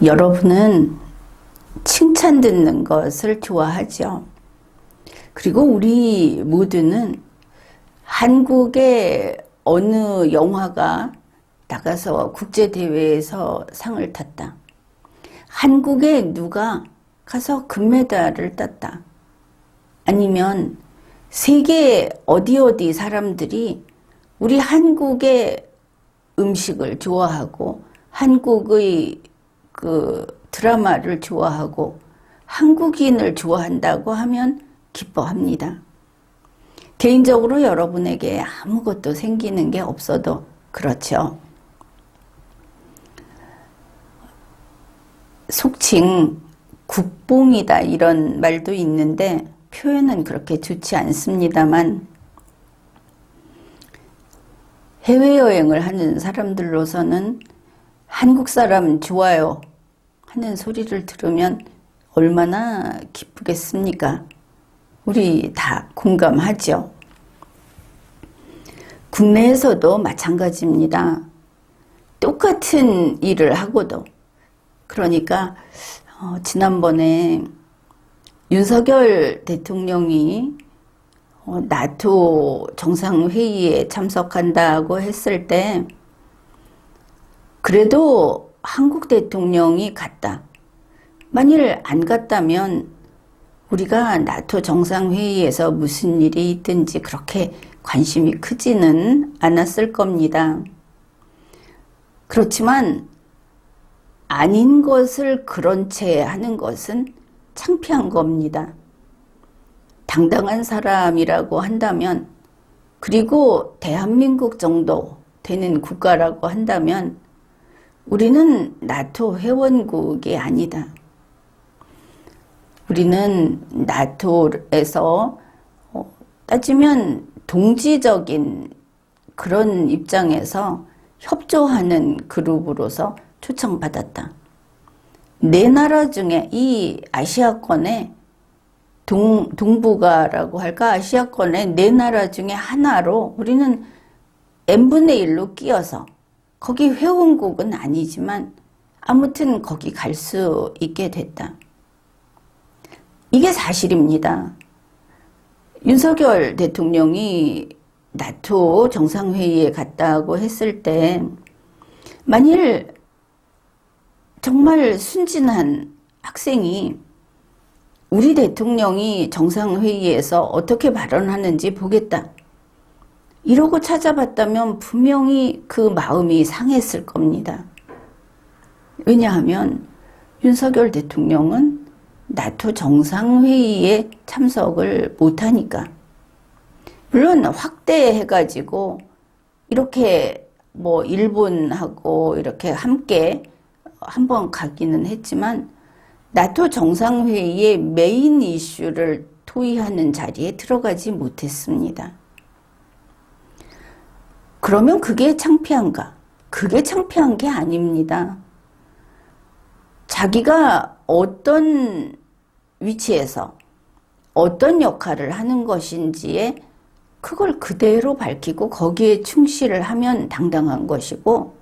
여러분은 칭찬 듣는 것을 좋아하죠. 그리고 우리 모두는 한국의 어느 영화가 나가서 국제대회에서 상을 탔다. 한국에 누가 가서 금메달을 땄다. 아니면 세계 어디 사람들이 우리 한국의 음식을 좋아하고 한국의 그 드라마를 좋아하고 한국인을 좋아한다고 하면 기뻐합니다. 개인적으로 여러분에게 아무것도 생기는 게 없어도 그렇죠. 속칭 국뽕이다 이런 말도 있는데 표현은 그렇게 좋지 않습니다만 해외여행을 하는 사람들로서는 한국 사람 좋아요 하는 소리를 들으면 얼마나 기쁘겠습니까? 우리 다 공감하죠. 국내에서도 마찬가지입니다. 똑같은 일을 하고도 그러니까 지난번에 윤석열 대통령이 나토 정상회의에 참석한다고 했을 때 그래도 한국 대통령이 갔다. 만일 안 갔다면 우리가 나토 정상회의에서 무슨 일이 있든지 그렇게 관심이 크지는 않았을 겁니다. 그렇지만 아닌 것을 그런 채 하는 것은 창피한 겁니다. 당당한 사람이라고 한다면 그리고 대한민국 정도 되는 국가라고 한다면 우리는 나토 회원국이 아니다. 우리는 나토에서 따지면 동지적인 그런 입장에서 협조하는 그룹으로서 초청받았다. 네 나라 중에 이 아시아권의 동북아라고 할까? 아시아권의 네 나라 중에 하나로 우리는 n분의 1로 끼어서 거기 회원국은 아니지만 아무튼 거기 갈 수 있게 됐다. 이게 사실입니다. 윤석열 대통령이 나토 정상회의에 갔다고 했을 때 만일 정말 순진한 학생이 우리 대통령이 정상회의에서 어떻게 발언하는지 보겠다. 이러고 찾아봤다면 분명히 그 마음이 상했을 겁니다. 왜냐하면 윤석열 대통령은 나토 정상회의에 참석을 못하니까. 물론 확대해가지고 이렇게 뭐 일본하고 이렇게 함께 한번 가기는 했지만 나토 정상회의의 메인 이슈를 토의하는 자리에 들어가지 못했습니다. 그러면 그게 창피한가? 그게 창피한 게 아닙니다. 자기가 어떤 위치에서 어떤 역할을 하는 것인지에 그걸 그대로 밝히고 거기에 충실을 하면 당당한 것이고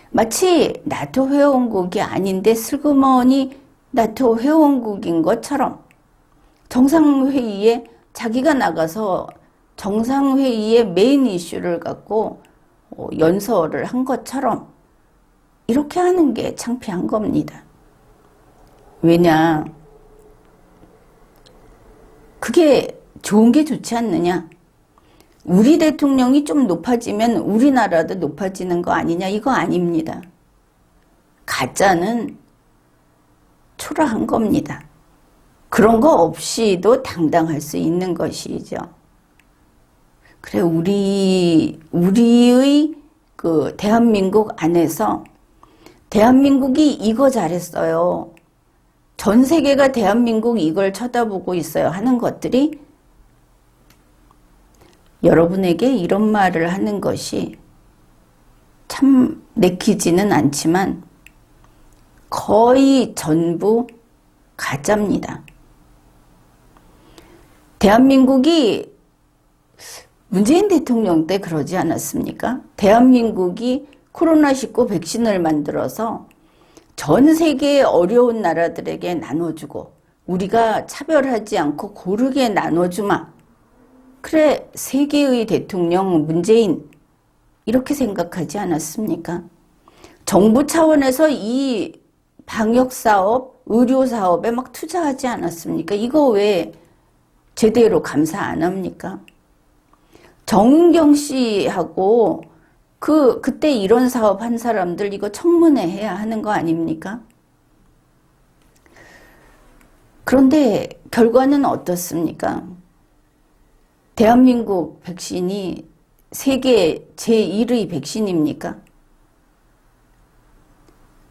마치 나토 회원국이 아닌데 슬그머니 나토 회원국인 것처럼 정상회의에 자기가 나가서 정상회의의 메인 이슈를 갖고 연설을 한 것처럼 이렇게 하는 게 창피한 겁니다. 왜냐? 그게 좋은 게 좋지 않느냐? 우리 대통령이 좀 높아지면 우리나라도 높아지는 거 아니냐? 이거 아닙니다. 가짜는 초라한 겁니다. 그런 거 없이도 당당할 수 있는 것이죠. 그래, 우리의 그 대한민국 안에서 대한민국이 이거 잘했어요. 전 세계가 대한민국 이걸 쳐다보고 있어요 하는 것들이 여러분에게 이런 말을 하는 것이 참 내키지는 않지만 거의 전부 가짜입니다. 대한민국이 문재인 대통령 때 그러지 않았습니까? 대한민국이 코로나19 백신을 만들어서 전 세계의 어려운 나라들에게 나눠주고 우리가 차별하지 않고 고르게 나눠주마. 그래, 세계의 대통령 문재인 이렇게 생각하지 않았습니까? 정부 차원에서 이 방역사업, 의료사업에 막 투자하지 않았습니까? 이거 왜 제대로 감사 안 합니까? 정은경 씨하고 그때 이런 사업 한 사람들 이거 청문회 해야 하는 거 아닙니까? 그런데 결과는 어떻습니까? 대한민국 백신이 세계 제1의 백신입니까?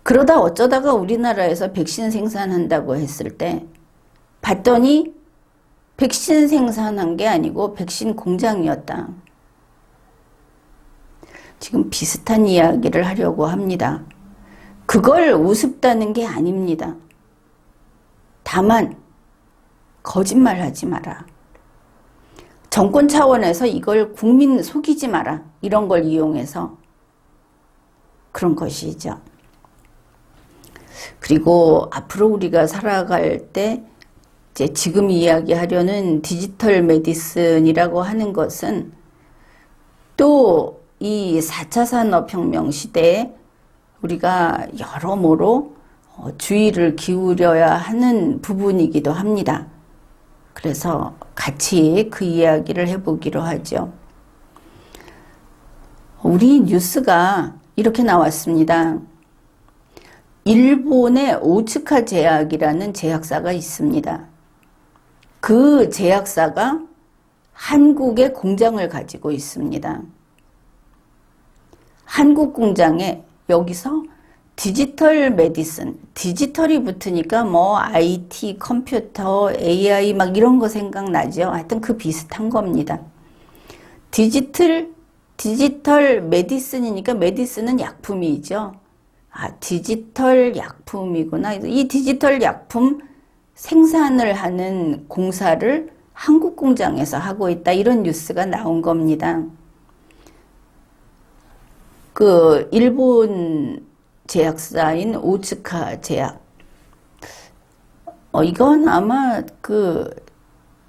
그러다 어쩌다가 우리나라에서 백신 생산한다고 했을 때 봤더니 백신 생산한 게 아니고 백신 공장이었다. 지금 비슷한 이야기를 하려고 합니다. 그걸 우습다는 게 아닙니다. 다만 거짓말하지 마라. 정권 차원에서 이걸 국민 속이지 마라. 이런 걸 이용해서 그런 것이죠. 그리고 앞으로 우리가 살아갈 때 이제 지금 이야기하려는 디지털 메디슨이라고 하는 것은 또 이 4차 산업혁명 시대에 우리가 여러모로 주의를 기울여야 하는 부분이기도 합니다. 그래서 같이 그 이야기를 해보기로 하죠. 우리 뉴스가 이렇게 나왔습니다. 일본의 오츠카 제약이라는 제약사가 있습니다. 그 제약사가 한국에 공장을 가지고 있습니다. 한국 공장에 여기서 디지털 메디슨, 디지털이 붙으니까 뭐 IT, 컴퓨터, AI 막 이런 거 생각나죠. 하여튼 그 비슷한 겁니다. 디지털 메디슨이니까 메디슨은 약품이죠. 아, 디지털 약품이구나. 이 디지털 약품 생산을 하는 공사를 한국 공장에서 하고 있다. 이런 뉴스가 나온 겁니다. 그 일본 제약사인 오츠카 제약. 이건 아마 그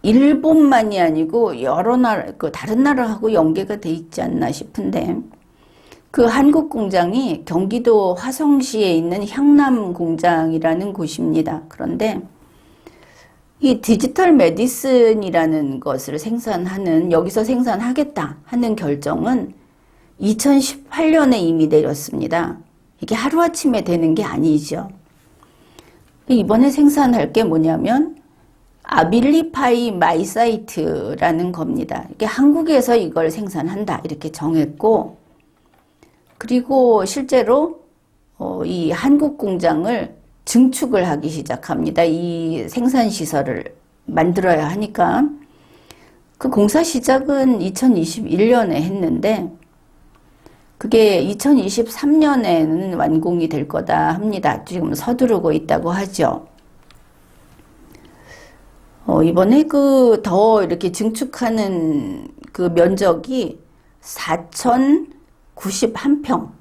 일본만이 아니고 여러 나라, 그 다른 나라하고 연계가 돼 있지 않나 싶은데, 그 한국 공장이 경기도 화성시에 있는 향남 공장이라는 곳입니다. 그런데 이 디지털 메디슨이라는 것을 생산하는, 여기서 생산하겠다 하는 결정은 2018년에 이미 내렸습니다. 이게 하루아침에 되는 게 아니죠. 이번에 생산할 게 뭐냐면 아빌리파이 마이사이트라는 겁니다. 이게 한국에서 이걸 생산한다 이렇게 정했고, 그리고 실제로 이 한국 공장을 증축을 하기 시작합니다. 이 생산 시설을 만들어야 하니까. 그 공사 시작은 2021년에 했는데 그게 2023년에는 완공이 될 거다 합니다. 지금 서두르고 있다고 하죠. 이번에 그 더 이렇게 증축하는 그 면적이 4,091평.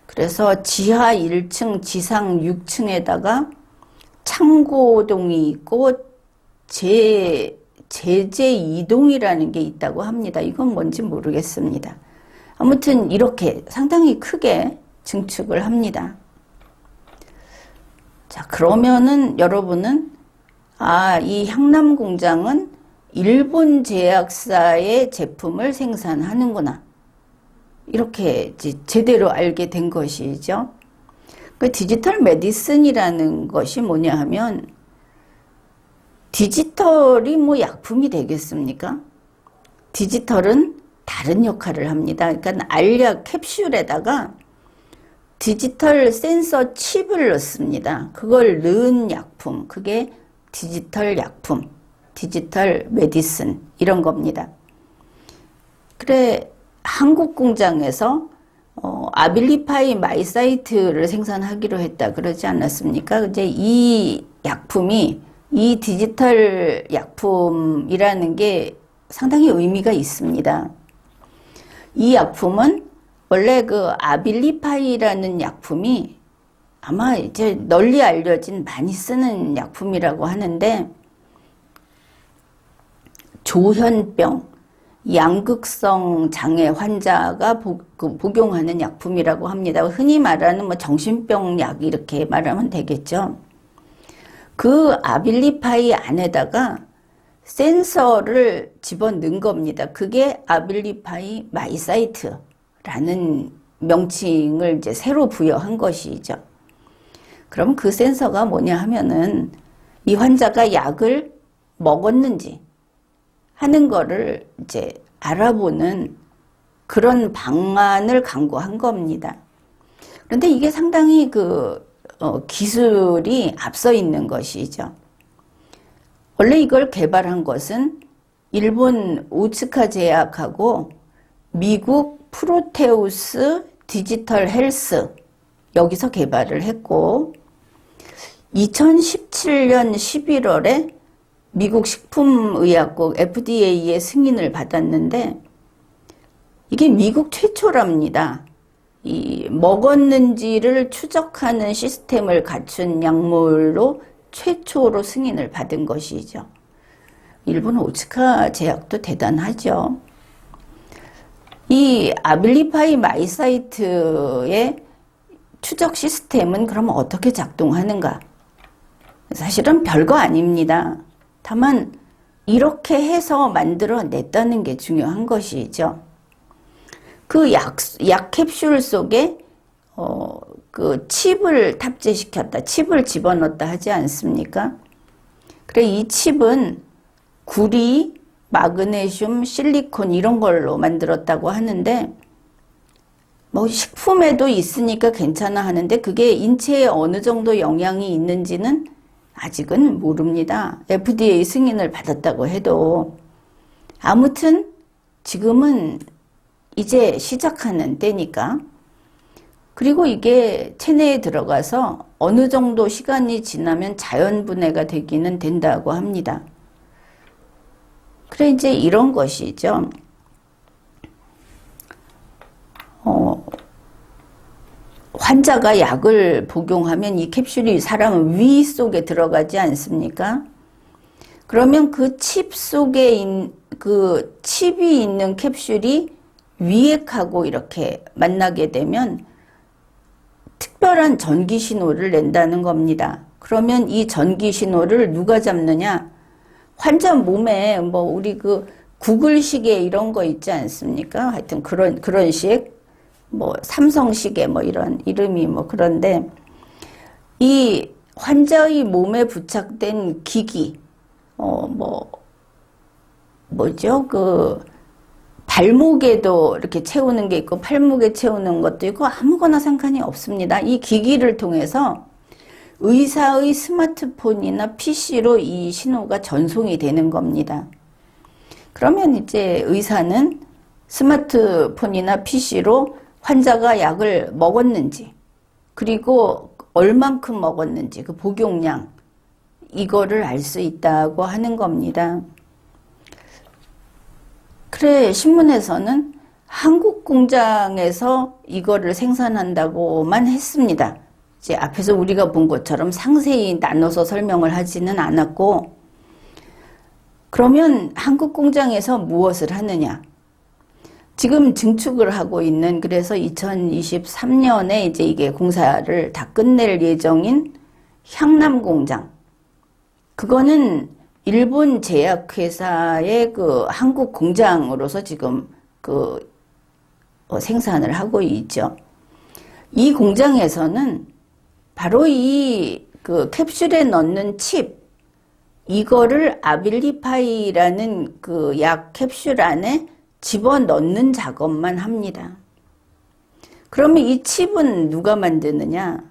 그래서 지하 1층, 지상 6층에다가 창고동이 있고 제재 2동이라는 게 있다고 합니다. 이건 뭔지 모르겠습니다. 아무튼 이렇게 상당히 크게 증축을 합니다. 자, 그러면은 여러분은 이 향남 공장은 일본 제약사의 제품을 생산하는구나. 이렇게 제대로 알게 된 것이죠. 그 디지털 메디슨이라는 것이 뭐냐 하면, 디지털이 뭐 약품이 되겠습니까? 디지털은 다른 역할을 합니다. 그러니까 알약 캡슐에다가 디지털 센서 칩을 넣습니다. 그걸 넣은 약품, 그게 디지털 약품, 디지털 메디슨 이런 겁니다. 그래, 한국 공장에서 아빌리파이 마이사이트를 생산하기로 했다 그러지 않았습니까? 이제 이 약품이, 이 디지털 약품이라는 게 상당히 의미가 있습니다. 이 약품은 원래 그 아빌리파이라는 약품이 아마 이제 널리 알려진 많이 쓰는 약품이라고 하는데 조현병, 양극성 장애 환자가 복용하는 약품이라고 합니다. 흔히 말하는 뭐 정신병 약 이렇게 말하면 되겠죠. 그 아빌리파이 안에다가 센서를 집어넣은 겁니다. 그게 아빌리파이 마이사이트라는 명칭을 이제 새로 부여한 것이죠. 그럼 그 센서가 뭐냐 하면은 이 환자가 약을 먹었는지 하는 거를 이제 알아보는 그런 방안을 강구한 겁니다. 그런데 이게 상당히 기술이 앞서 있는 것이죠. 원래 이걸 개발한 것은 일본 오츠카 제약하고 미국 프로테우스 디지털 헬스 여기서 개발을 했고 2017년 11월에 미국 식품의약국 FDA의 승인을 받았는데 이게 미국 최초랍니다. 이 먹었는지를 추적하는 시스템을 갖춘 약물로 최초로 승인을 받은 것이죠. 일본 오츠카 제약도 대단하죠. 이 아빌리파이 마이사이트의 추적 시스템은 그럼 어떻게 작동하는가? 사실은 별거 아닙니다. 다만 이렇게 해서 만들어냈다는 게 중요한 것이죠. 그 약 캡슐 속에 그 칩을 탑재시켰다. 칩을 집어넣었다 하지 않습니까? 그래 이 칩은 구리, 마그네슘, 실리콘 이런 걸로 만들었다고 하는데 뭐 식품에도 있으니까 괜찮아 하는데 그게 인체에 어느 정도 영향이 있는지는 아직은 모릅니다. FDA 승인을 받았다고 해도 아무튼 지금은 이제 시작하는 때니까 그리고 이게 체내에 들어가서 어느 정도 시간이 지나면 자연분해가 되기는 된다고 합니다. 그래 이제 이런 것이죠. 환자가 약을 복용하면 이 캡슐이 사람 위 속에 들어가지 않습니까? 그러면 그 칩 속에 그 칩이 있는 캡슐이 위액하고 이렇게 만나게 되면 특별한 전기 신호를 낸다는 겁니다. 그러면 이 전기 신호를 누가 잡느냐? 환자 몸에 뭐 우리 그 구글 시계 이런 거 있지 않습니까? 하여튼 그런 식, 뭐 삼성 시계 뭐 이런 이름이 뭐 그런데 이 환자의 몸에 부착된 기기, 뭐죠? 그 발목에도 이렇게 채우는 게 있고 팔목에 채우는 것도 있고 아무거나 상관이 없습니다. 이 기기를 통해서 의사의 스마트폰이나 PC로 이 신호가 전송이 되는 겁니다. 그러면 이제 의사는 스마트폰이나 PC로 환자가 약을 먹었는지 그리고 얼만큼 먹었는지 그 복용량 이거를 알 수 있다고 하는 겁니다. 그래 신문에서는 한국 공장에서 이거를 생산한다고만 했습니다. 이제 앞에서 우리가 본 것처럼 상세히 나눠서 설명을 하지는 않았고 그러면 한국 공장에서 무엇을 하느냐? 지금 증축을 하고 있는 그래서 2023년에 이제 이게 공사를 다 끝낼 예정인 향남 공장. 그거는 일본 제약회사의 그 한국 공장으로서 지금 생산을 하고 있죠. 이 공장에서는 바로 이 캡슐에 넣는 칩, 이거를 아빌리파이라는 그 약 캡슐 안에 집어넣는 작업만 합니다. 그러면 이 칩은 누가 만드느냐?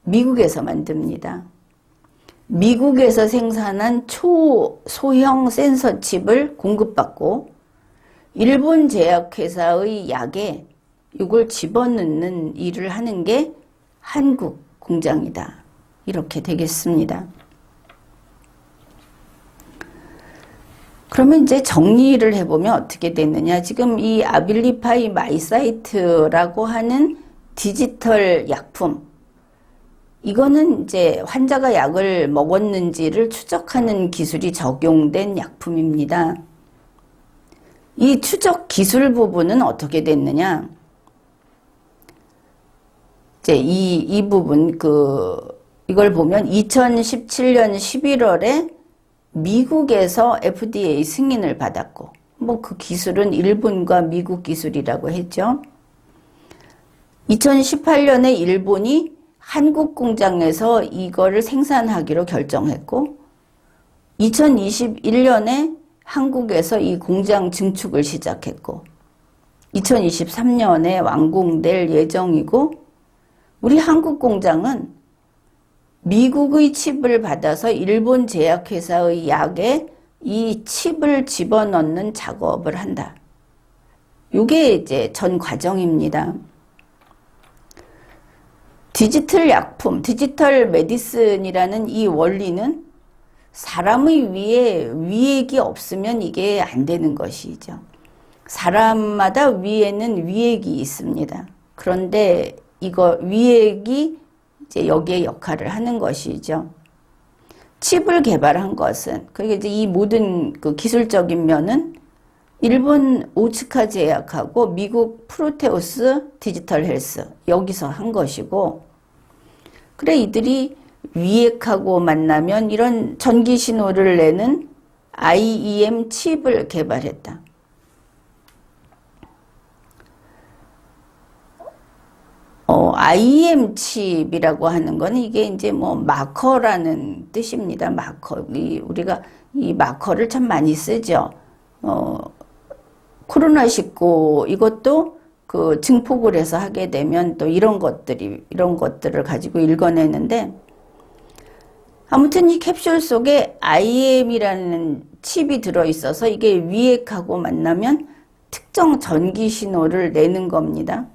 미국에서 만듭니다. 미국에서 생산한 초소형 센서 칩을 공급받고 일본 제약회사의 약에 이걸 집어넣는 일을 하는 게 한국 공장이다. 이렇게 되겠습니다. 그러면 이제 정리를 해보면 어떻게 되느냐. 지금 이 아빌리파이 마이사이트라고 하는 디지털 약품, 이거는 이제 환자가 약을 먹었는지를 추적하는 기술이 적용된 약품입니다. 이 추적 기술 부분은 어떻게 됐느냐? 이제 이 부분, 이걸 보면 2017년 11월에 미국에서 FDA 승인을 받았고, 뭐 그 기술은 일본과 미국 기술이라고 했죠. 2018년에 일본이 한국 공장에서 이거를 생산하기로 결정했고, 2021년에 한국에서 이 공장 증축을 시작했고, 2023년에 완공될 예정이고, 우리 한국 공장은 미국의 칩을 받아서 일본 제약회사의 약에 이 칩을 집어넣는 작업을 한다. 이게 이제 전 과정입니다. 디지털 약품, 디지털 메디슨이라는 이 원리는 사람의 위에 위액이 없으면 이게 안 되는 것이죠. 사람마다 위에는 위액이 있습니다. 그런데 이거 위액이 이제 여기에 역할을 하는 것이죠. 칩을 개발한 것은, 그리고 이제 이 모든 그 기술적인 면은 일본 오츠카 제약하고 미국 프로테우스 디지털 헬스 여기서 한 것이고, 그래 이들이 위액하고 만나면 이런 전기 신호를 내는 IEM 칩을 개발했다. IEM 칩이라고 하는 건 이게 이제 뭐 마커라는 뜻입니다. 마커. 우리가 이 마커를 참 많이 쓰죠. 코로나19 이것도 그 증폭을 해서 하게 되면 또 이런 것들을 가지고 읽어내는데, 아무튼 이 캡슐 속에 IEM이라는 칩이 들어있어서 이게 위액하고 만나면 특정 전기 신호를 내는 겁니다.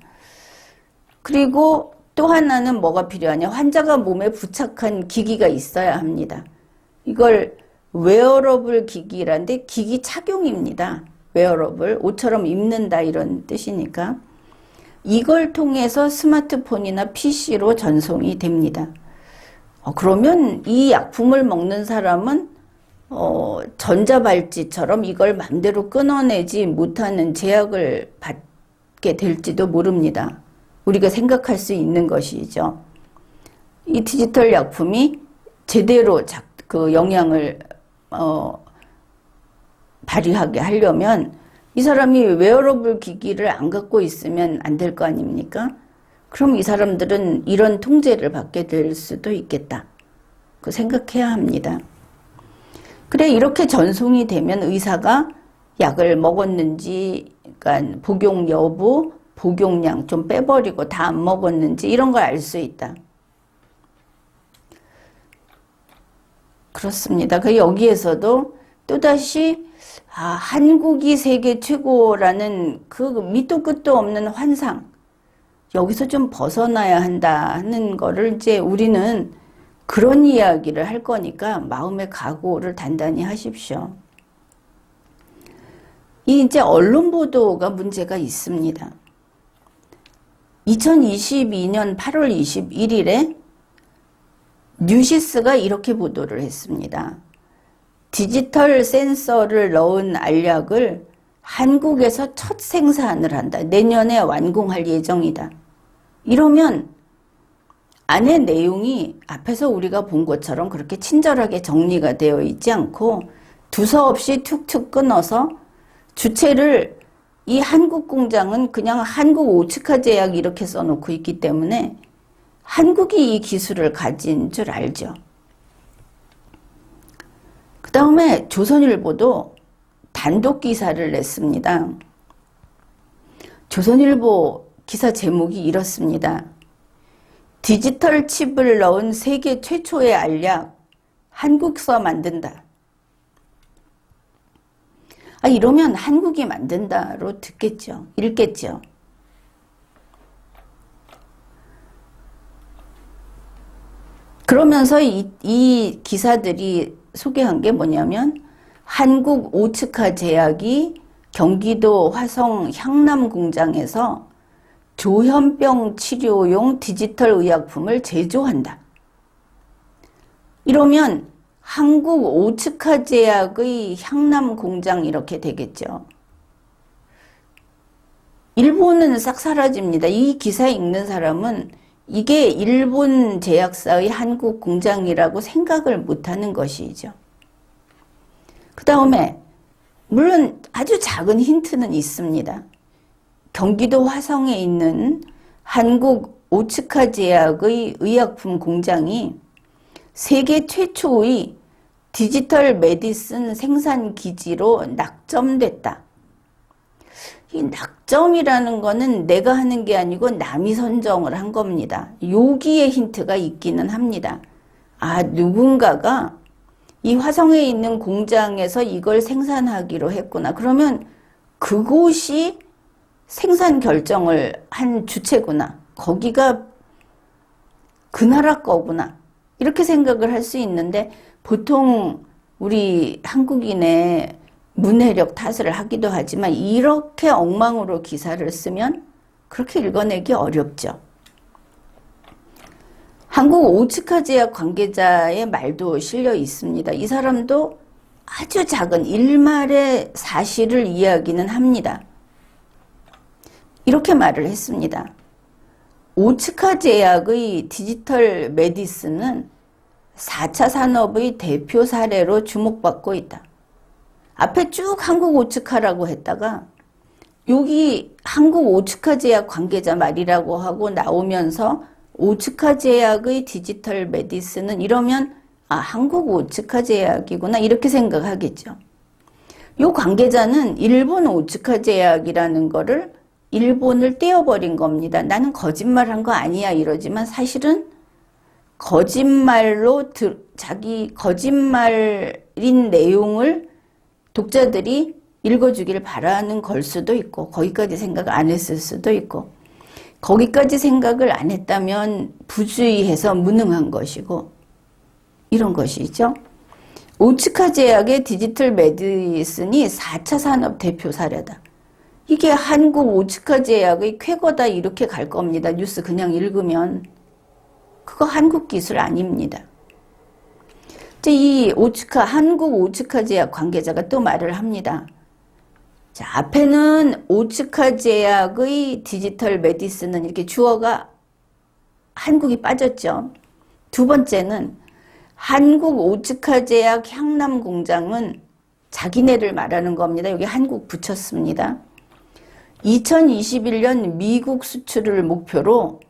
그리고 또 하나는 뭐가 필요하냐? 환자가 몸에 부착한 기기가 있어야 합니다. 이걸 웨어러블 기기라는데 기기 착용입니다. 웨어러블, 옷처럼 입는다 이런 뜻이니까. 이걸 통해서 스마트폰이나 PC로 전송이 됩니다. 그러면 이 약품을 먹는 사람은 전자발찌처럼 이걸 맘대로 끊어내지 못하는 제약을 받게 될지도 모릅니다. 우리가 생각할 수 있는 것이죠. 이 디지털 약품이 제대로 그 영향을 발휘하게 하려면 이 사람이 웨어러블 기기를 안 갖고 있으면 안 될 거 아닙니까? 그럼 이 사람들은 이런 통제를 받게 될 수도 있겠다. 그 생각해야 합니다. 그래 이렇게 전송이 되면 의사가 약을 먹었는지, 그러니까 복용 여부, 복용량 좀 빼버리고 다 안 먹었는지 이런 걸 알 수 있다. 그렇습니다. 그 여기에서도 또다시 한국이 세계 최고라는 그 밑도 끝도 없는 환상, 여기서 좀 벗어나야 한다는 거를 이제 우리는 그런 이야기를 할 거니까 마음의 각오를 단단히 하십시오. 이제 언론 보도가 문제가 있습니다. 2022년 8월 21일에 뉴시스가 이렇게 보도를 했습니다. 디지털 센서를 넣은 알약을 한국에서 첫 생산을 한다. 내년에 완공할 예정이다. 이러면 안에 내용이 앞에서 우리가 본 것처럼 그렇게 친절하게 정리가 되어 있지 않고 두서없이 툭툭 끊어서 주체를 이 한국 공장은 그냥 한국 오츠카 제약 이렇게 써놓고 있기 때문에 한국이 이 기술을 가진 줄 알죠. 그 다음에 조선일보도 단독 기사를 냈습니다. 조선일보 기사 제목이 이렇습니다. 디지털 칩을 넣은 세계 최초의 알약, 한국서 만든다. 이러면 한국이 만든다로 듣겠죠. 읽겠죠. 그러면서 이 기사들이 소개한 게 뭐냐면 한국 오츠카 제약이 경기도 화성 향남 공장에서 조현병 치료용 디지털 의약품을 제조한다. 이러면 한국 오츠카 제약의 향남 공장 이렇게 되겠죠. 일본은 싹 사라집니다. 이 기사 읽는 사람은 이게 일본 제약사의 한국 공장이라고 생각을 못하는 것이죠. 그 다음에 물론 아주 작은 힌트는 있습니다. 경기도 화성에 있는 한국 오츠카 제약의 의약품 공장이 세계 최초의 디지털 메디슨 생산 기지로 낙점됐다. 이 낙점이라는 거는 내가 하는 게 아니고 남이 선정을 한 겁니다. 여기에 힌트가 있기는 합니다. 아, 누군가가 이 화성에 있는 공장에서 이걸 생산하기로 했구나. 그러면 그곳이 생산 결정을 한 주체구나. 거기가 그 나라 거구나. 이렇게 생각을 할 수 있는데 보통 우리 한국인의 문해력 탓을 하기도 하지만 이렇게 엉망으로 기사를 쓰면 그렇게 읽어내기 어렵죠. 한국 오츠카 제약 관계자의 말도 실려 있습니다. 이 사람도 아주 작은 일말의 사실을 이야기는 합니다. 이렇게 말을 했습니다. 오츠카 제약의 디지털 메디슨은 4차 산업의 대표 사례로 주목받고 있다. 앞에 쭉 한국 오츠카라고 했다가 여기 한국 오츠카 제약 관계자 말이라고 하고 나오면서 오츠카 제약의 디지털 메디슨은 이러면 아, 한국 오츠카 제약이구나 이렇게 생각하겠죠. 이 관계자는 일본 오츠카 제약이라는 거를 일본을 떼어버린 겁니다. 나는 거짓말한 거 아니야 이러지만 사실은 거짓말로 자기 거짓말인 내용을 독자들이 읽어주길 바라는 걸 수도 있고 거기까지 생각 안 했을 수도 있고 거기까지 생각을 안 했다면 부주의해서 무능한 것이고 이런 것이죠. 오츠카 제약의 디지털 메디슨이 4차 산업 대표 사례다. 이게 한국 오츠카 제약의 쾌거다 이렇게 갈 겁니다. 뉴스 그냥 읽으면. 그거 한국 기술 아닙니다. 이 한국 오츠카 제약 관계자가 또 말을 합니다. 자, 앞에는 오츠카 제약의 디지털 메디슨은 이렇게 주어가 한국이 빠졌죠. 두 번째는 한국 오츠카 제약 향남 공장은 자기네를 말하는 겁니다. 여기 한국 붙였습니다. 2021년 미국 수출을 목표로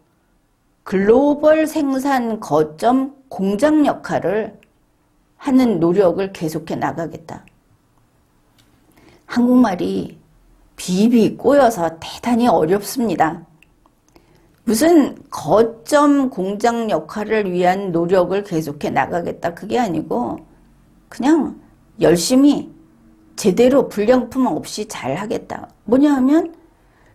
글로벌 생산 거점 공장 역할을 하는 노력을 계속해 나가겠다. 한국말이 비비 꼬여서 대단히 어렵습니다. 무슨 거점 공장 역할을 위한 노력을 계속해 나가겠다. 그게 아니고 그냥 열심히 제대로 불량품 없이 잘 하겠다. 뭐냐 하면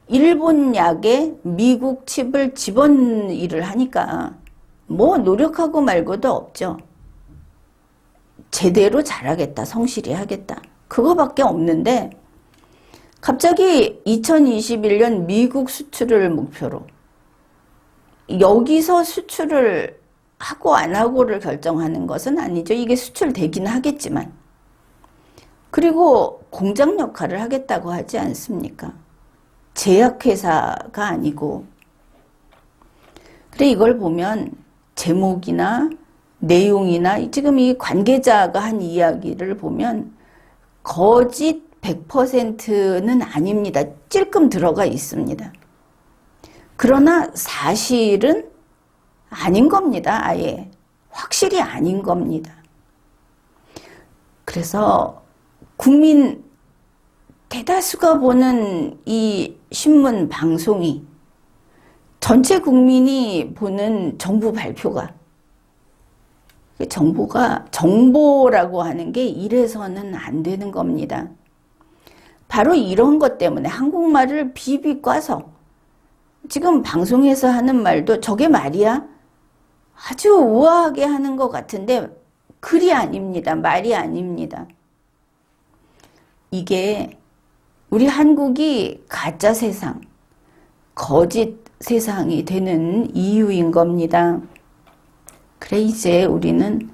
일본 약에 미국 칩을 집어일을 하니까 뭐 노력하고 말고도 없죠. 제대로 잘하겠다. 성실히 하겠다. 그거밖에 없는데 갑자기 2021년 미국 수출을 목표로 여기서 수출을 하고 안 하고를 결정하는 것은 아니죠. 이게 수출되긴 하겠지만 그리고 공장 역할을 하겠다고 하지 않습니까? 제약회사가 아니고 그래 이걸 보면 제목이나 내용이나 지금 이 관계자가 한 이야기를 보면 거짓 100%는 아닙니다. 찔끔 들어가 있습니다. 그러나 사실은 아닌 겁니다. 아예 확실히 아닌 겁니다. 그래서 국민 대다수가 보는 이 신문 방송이 전체 국민이 보는 정부 발표가 정보라고 하는 게 이래서는 안 되는 겁니다. 바로 이런 것 때문에 한국말을 비비 꽈서 지금 방송에서 하는 말도 저게 말이야? 아주 우아하게 하는 것 같은데 글이 아닙니다. 말이 아닙니다. 이게 우리 한국이 가짜 세상, 거짓 세상이 되는 이유인 겁니다. 그래 이제 우리는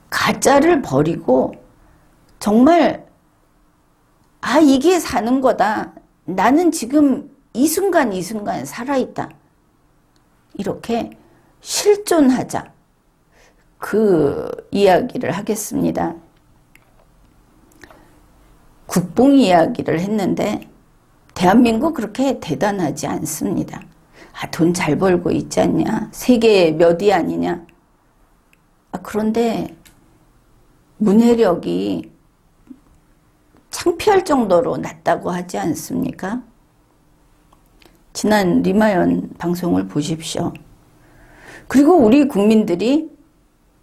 가짜를 버리고 정말 이게 사는 거다. 나는 지금 이 순간 이 순간 살아있다. 이렇게 실존하자. 그 이야기를 하겠습니다. 국뽕 이야기를 했는데 대한민국 그렇게 대단하지 않습니다. 돈 잘 벌고 있지 않냐? 세계 몇 위 아니냐? 그런데 문해력이 창피할 정도로 낮다고 하지 않습니까? 지난 리마연 방송을 보십시오. 그리고 우리 국민들이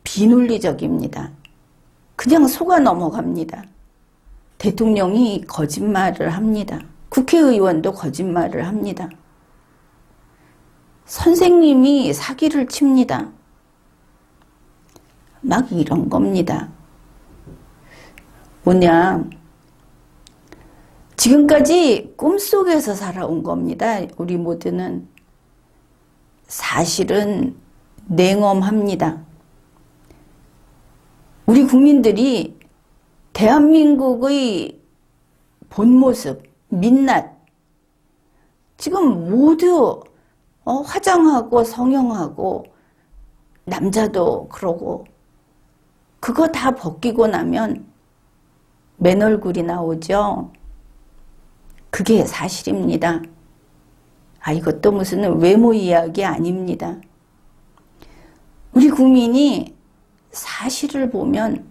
비논리적입니다. 그냥 속아 넘어갑니다. 대통령이 거짓말을 합니다. 국회의원도 거짓말을 합니다. 선생님이 사기를 칩니다. 막 이런 겁니다. 뭐냐, 지금까지 꿈속에서 살아온 겁니다. 우리 모두는. 사실은 냉엄합니다. 우리 국민들이 대한민국의 본 모습, 민낯, 지금 모두 화장하고 성형하고 남자도 그러고 그거 다 벗기고 나면 맨 얼굴이 나오죠. 그게 사실입니다. 이것도 무슨 외모 이야기 아닙니다. 우리 국민이 사실을 보면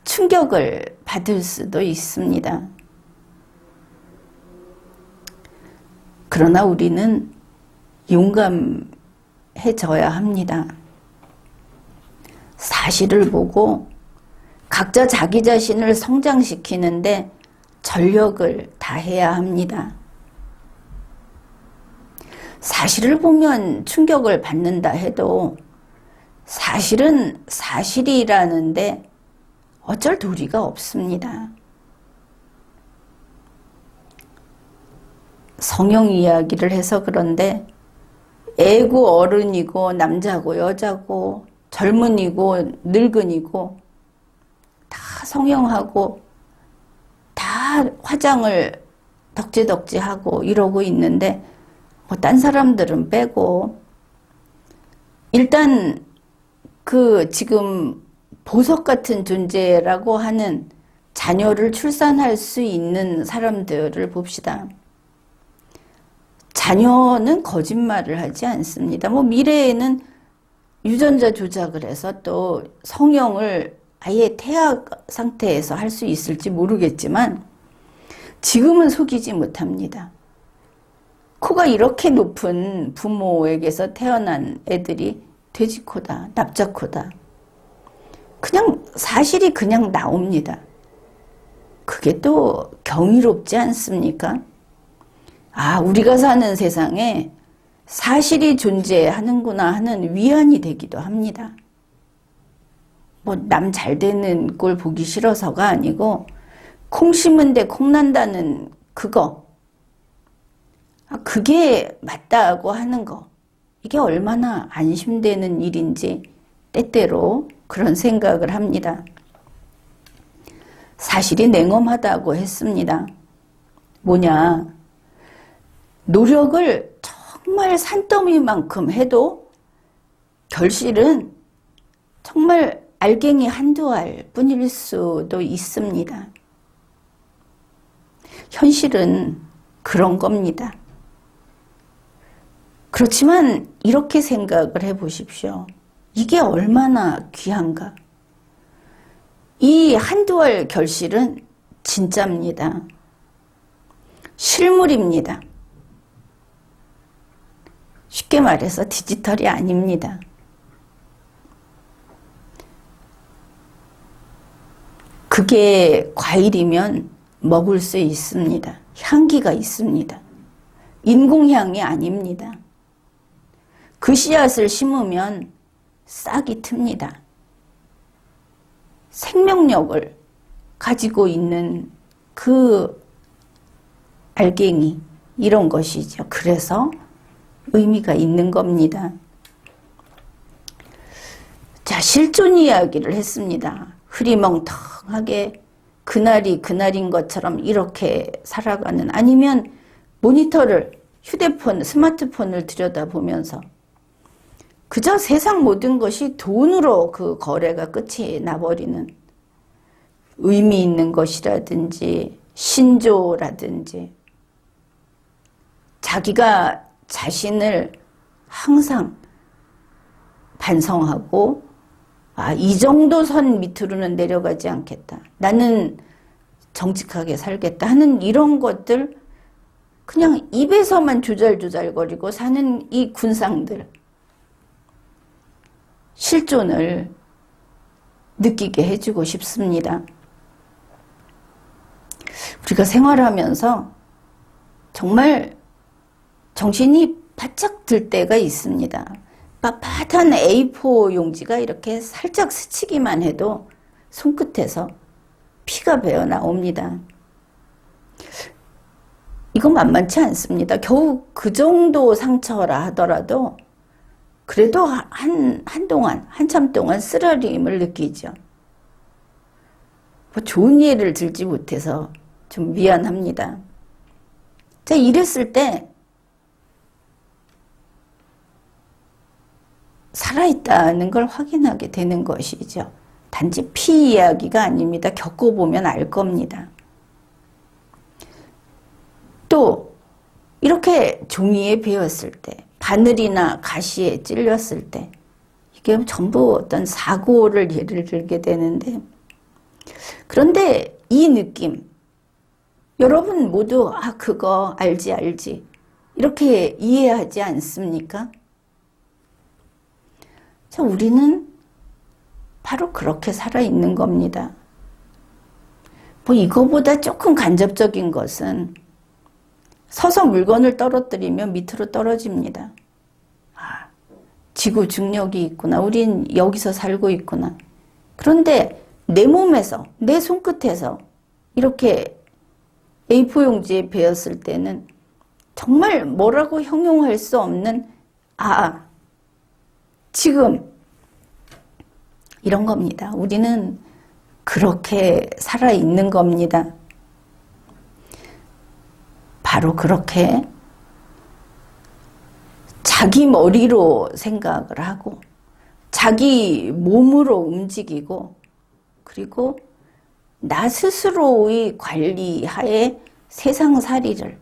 충격을 받을 수도 있습니다. 그러나 우리는 용감해져야 합니다. 사실을 보고 각자 자기 자신을 성장시키는데 전력을 다해야 합니다. 사실을 보면 충격을 받는다 해도 사실은 사실이라는데 어쩔 도리가 없습니다. 성형 이야기를 해서 그런데 애고 어른이고 남자고 여자고 젊은이고 늙은이고 다 성형하고 다 화장을 덕지덕지하고 이러고 있는데 딴 사람들은 빼고 일단 그 지금 보석 같은 존재라고 하는 자녀를 출산할 수 있는 사람들을 봅시다. 자녀는 거짓말을 하지 않습니다. 미래에는 유전자 조작을 해서 또 성형을 아예 태아 상태에서 할 수 있을지 모르겠지만 지금은 속이지 못합니다. 코가 이렇게 높은 부모에게서 태어난 애들이 돼지코다, 납작코다. 그냥 사실이 그냥 나옵니다. 그게 또 경이롭지 않습니까? 우리가 사는 세상에 사실이 존재하는구나 하는 위안이 되기도 합니다. 남 잘 되는 꼴 보기 싫어서가 아니고 콩 심은데 콩 난다는 그거. 그게 맞다고 하는 거. 이게 얼마나 안심되는 일인지 때때로 그런 생각을 합니다. 사실이 냉엄하다고 했습니다. 뭐냐. 노력을 정말 산더미만큼 해도 결실은 정말 알갱이 한두 알 뿐일 수도 있습니다. 현실은 그런 겁니다. 그렇지만 이렇게 생각을 해보십시오. 이게 얼마나 귀한가. 이 한두 알 결실은 진짜입니다. 실물입니다. 쉽게 말해서 디지털이 아닙니다. 그게 과일이면 먹을 수 있습니다. 향기가 있습니다. 인공향이 아닙니다. 그 씨앗을 심으면 싹이 틉니다. 생명력을 가지고 있는 그 알갱이, 이런 것이죠. 그래서 의미가 있는 겁니다. 자, 실존 이야기를 했습니다. 흐리멍텅하게 그날이 그날인 것처럼 이렇게 살아가는, 아니면 모니터를, 휴대폰, 스마트폰을 들여다보면서 그저 세상 모든 것이 돈으로 그 거래가 끝이 나버리는, 의미 있는 것이라든지 신조라든지 자기가 자신을 항상 반성하고, 이 정도 선 밑으로는 내려가지 않겠다, 나는 정직하게 살겠다 하는 이런 것들, 그냥 입에서만 조잘조잘거리고 사는 이 군상들, 실존을 느끼게 해주고 싶습니다. 우리가 생활하면서 정말 정신이 바짝 들 때가 있습니다. 빳빳한 A4 용지가 이렇게 살짝 스치기만 해도 손끝에서 피가 배어 나옵니다. 이거 만만치 않습니다. 겨우 그 정도 상처라 하더라도 그래도 한참 동안 쓰라림을 느끼죠. 뭐 좋은 예를 들지 못해서 좀 미안합니다. 자, 이랬을 때 살아있다는 걸 확인하게 되는 것이죠. 단지 피 이야기가 아닙니다. 겪어보면 알 겁니다. 또 이렇게 종이에 베었을 때, 바늘이나 가시에 찔렸을 때, 이게 전부 어떤 사고를 예를 들게 되는데, 그런데 이 느낌, 여러분 모두 그거 알지 이렇게 이해하지 않습니까? 자, 우리는 바로 그렇게 살아있는 겁니다. 뭐 이거보다 조금 간접적인 것은 서서 물건을 떨어뜨리면 밑으로 떨어집니다. 지구 중력이 있구나. 우린 여기서 살고 있구나. 그런데 내 몸에서, 내 손끝에서 이렇게 A4 용지에 베었을 때는 정말 뭐라고 형용할 수 없는 지금 이런 겁니다. 우리는 그렇게 살아있는 겁니다. 바로 그렇게 자기 머리로 생각을 하고 자기 몸으로 움직이고, 그리고 나 스스로의 관리하에 세상살이를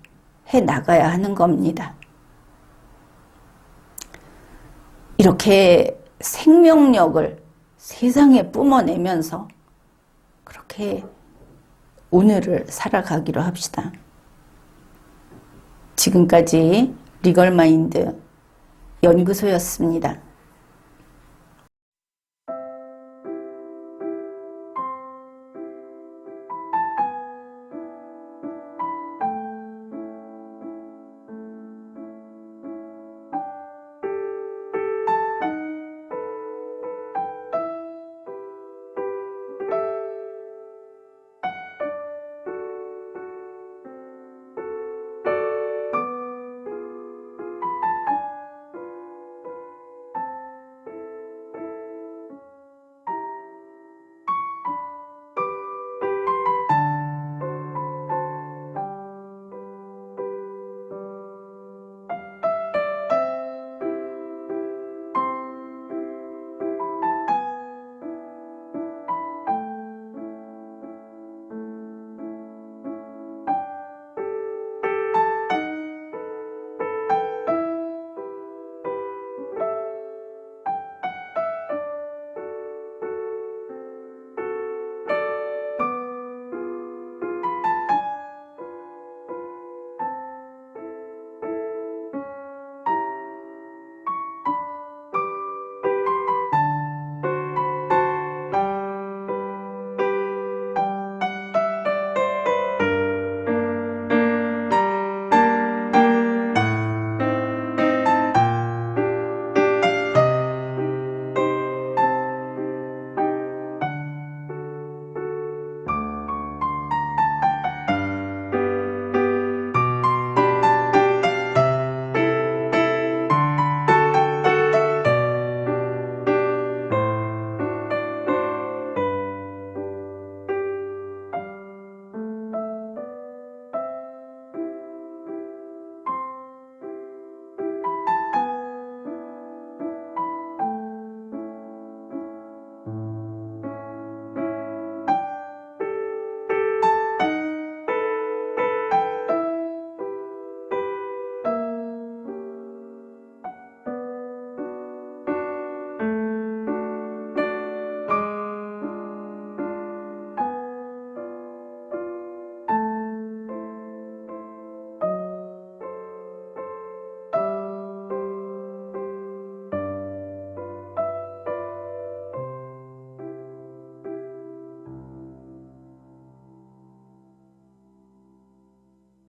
해 나가야 하는 겁니다. 이렇게 생명력을 세상에 뿜어내면서 그렇게 오늘을 살아가기로 합시다. 지금까지 리걸마인드 연구소였습니다.